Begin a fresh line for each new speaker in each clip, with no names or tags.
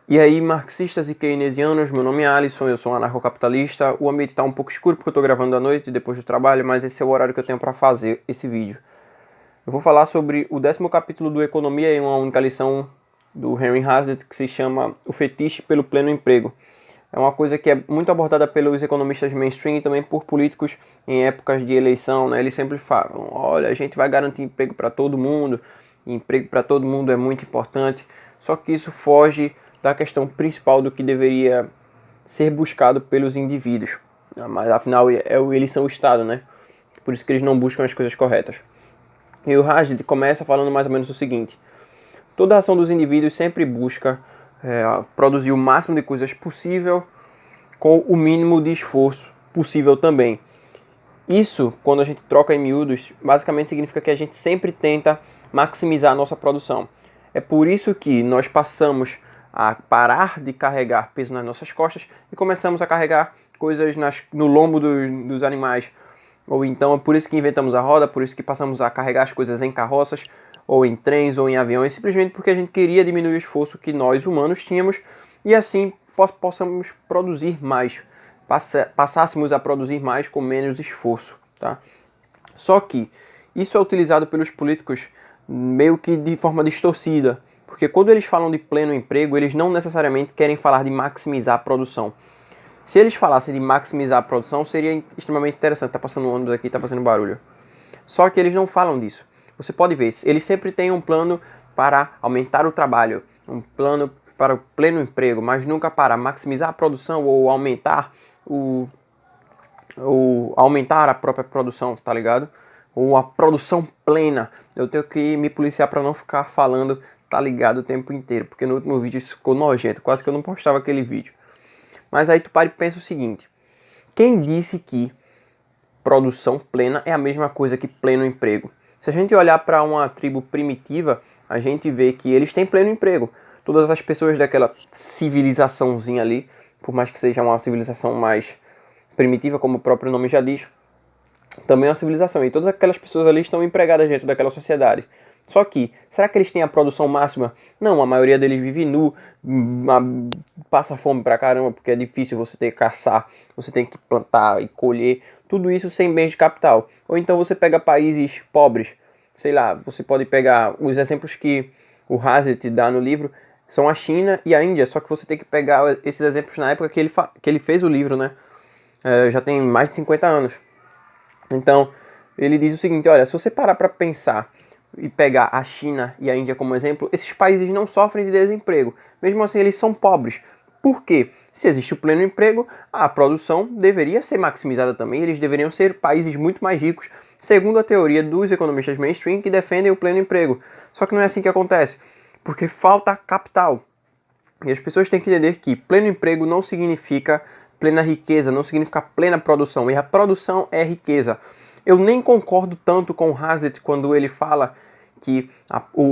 E aí, marxistas e keynesianos, meu nome é Alisson, eu sou um anarcocapitalista. O ambiente está um pouco escuro porque eu estou gravando à noite, depois do trabalho, mas esse é o horário que eu tenho para fazer esse vídeo. Eu vou falar sobre o 10º capítulo do Economia em uma única lição do Henry Hazlitt, que se chama O Fetiche pelo Pleno Emprego. É uma coisa que é muito abordada pelos economistas mainstream e também por políticos em épocas de eleição, né? Eles sempre falam, olha, a gente vai garantir emprego para todo mundo, e emprego para todo mundo é muito importante, só que isso foge da questão principal do que deveria ser buscado pelos indivíduos. Mas afinal, eles são o Estado, né? Por isso que eles não buscam as coisas corretas. E o Hazlitt começa falando mais ou menos o seguinte: toda ação dos indivíduos sempre busca produzir o máximo de coisas possível com o mínimo de esforço possível também. Isso, quando a gente troca em miúdos, basicamente significa que a gente sempre tenta maximizar a nossa produção. É por isso que nós passamos a parar de carregar peso nas nossas costas e começamos a carregar coisas no lombo dos animais. Ou então é por isso que inventamos a roda, por isso que passamos a carregar as coisas em carroças, ou em trens, ou em aviões, simplesmente porque a gente queria diminuir o esforço que nós humanos tínhamos e assim possamos produzir mais, passássemos a produzir mais com menos esforço, tá? Só que isso é utilizado pelos políticos meio que de forma distorcida, porque quando eles falam de pleno emprego, eles não necessariamente querem falar de maximizar a produção. Se eles falassem de maximizar a produção, seria extremamente interessante. Tá passando um ônibus aqui, tá fazendo barulho. Só que eles não falam disso. Você pode ver, eles sempre têm um plano para aumentar o trabalho, um plano para o pleno emprego, mas nunca para maximizar a produção ou aumentar a própria produção, tá ligado? Ou a produção plena. Eu tenho que me policiar para não ficar falando tá ligado o tempo inteiro, porque no último vídeo isso ficou nojento, quase que eu não postava aquele vídeo. Mas aí tu para e pensa o seguinte: quem disse que produção plena é a mesma coisa que pleno emprego? Se a gente olhar para uma tribo primitiva, a gente vê que eles têm pleno emprego. Todas as pessoas daquela civilizaçãozinha ali, por mais que seja uma civilização mais primitiva, como o próprio nome já diz, também é uma civilização. E todas aquelas pessoas ali estão empregadas dentro daquela sociedade. Só que, será que eles têm a produção máxima? Não, a maioria deles vive nu, passa fome pra caramba, porque é difícil você ter que caçar, você tem que plantar e colher, tudo isso sem bens de capital. Ou então você pega países pobres, sei lá, você pode pegar os exemplos que o Hazlitt dá no livro, são a China e a Índia, só que você tem que pegar esses exemplos na época que ele fez o livro, né? Já tem mais de 50 anos. Então, ele diz o seguinte, olha, se você parar para pensar e pegar a China e a Índia como exemplo, esses países não sofrem de desemprego. Mesmo assim, eles são pobres. Por quê? Se existe o pleno emprego, a produção deveria ser maximizada também. Eles deveriam ser países muito mais ricos, segundo a teoria dos economistas mainstream que defendem o pleno emprego. Só que não é assim que acontece, porque falta capital. E as pessoas têm que entender que pleno emprego não significa plena riqueza, não significa plena produção. E a produção é riqueza. Eu nem concordo tanto com o Hazlitt quando ele fala que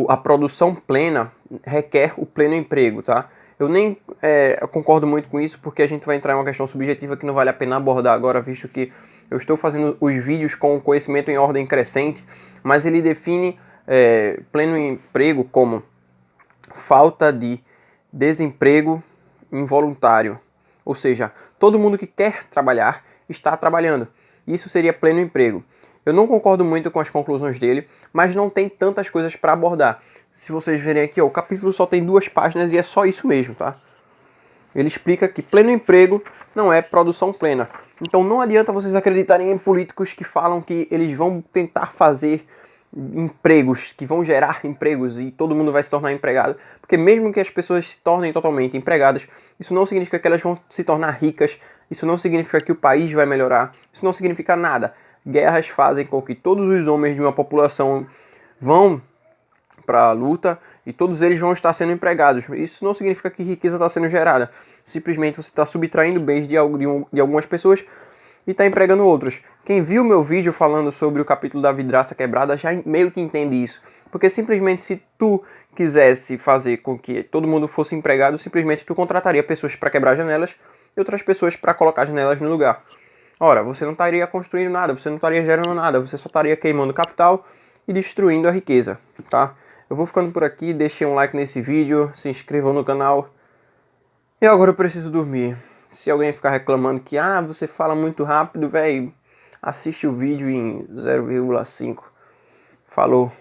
a produção plena requer o pleno emprego, tá? Eu nem concordo muito com isso, porque a gente vai entrar em uma questão subjetiva que não vale a pena abordar agora, visto que eu estou fazendo os vídeos com conhecimento em ordem crescente, mas ele define pleno emprego como falta de desemprego involuntário. Ou seja, todo mundo que quer trabalhar está trabalhando. Isso seria pleno emprego. Eu não concordo muito com as conclusões dele, mas não tem tantas coisas para abordar. Se vocês verem aqui, ó, o capítulo só tem 2 páginas e é só isso mesmo, tá? Ele explica que pleno emprego não é produção plena. Então não adianta vocês acreditarem em políticos que falam que eles vão tentar fazer empregos, que vão gerar empregos e todo mundo vai se tornar empregado. Porque mesmo que as pessoas se tornem totalmente empregadas, isso não significa que elas vão se tornar ricas, isso não significa que o país vai melhorar, isso não significa nada. Guerras fazem com que todos os homens de uma população vão para a luta e todos eles vão estar sendo empregados. Isso não significa que riqueza está sendo gerada. Simplesmente você está subtraindo bens de algumas pessoas e está empregando outras. Quem viu meu vídeo falando sobre o capítulo da vidraça quebrada já meio que entende isso. Porque simplesmente se tu quisesse fazer com que todo mundo fosse empregado, simplesmente tu contrataria pessoas para quebrar janelas e outras pessoas para colocar janelas no lugar. Ora, você não estaria construindo nada, você não estaria gerando nada, você só estaria queimando capital e destruindo a riqueza, tá? Eu vou ficando por aqui, deixem um like nesse vídeo, se inscrevam no canal E agora eu preciso dormir. Se alguém ficar reclamando que, você fala muito rápido, velho, assiste o vídeo em 0,5. Falou.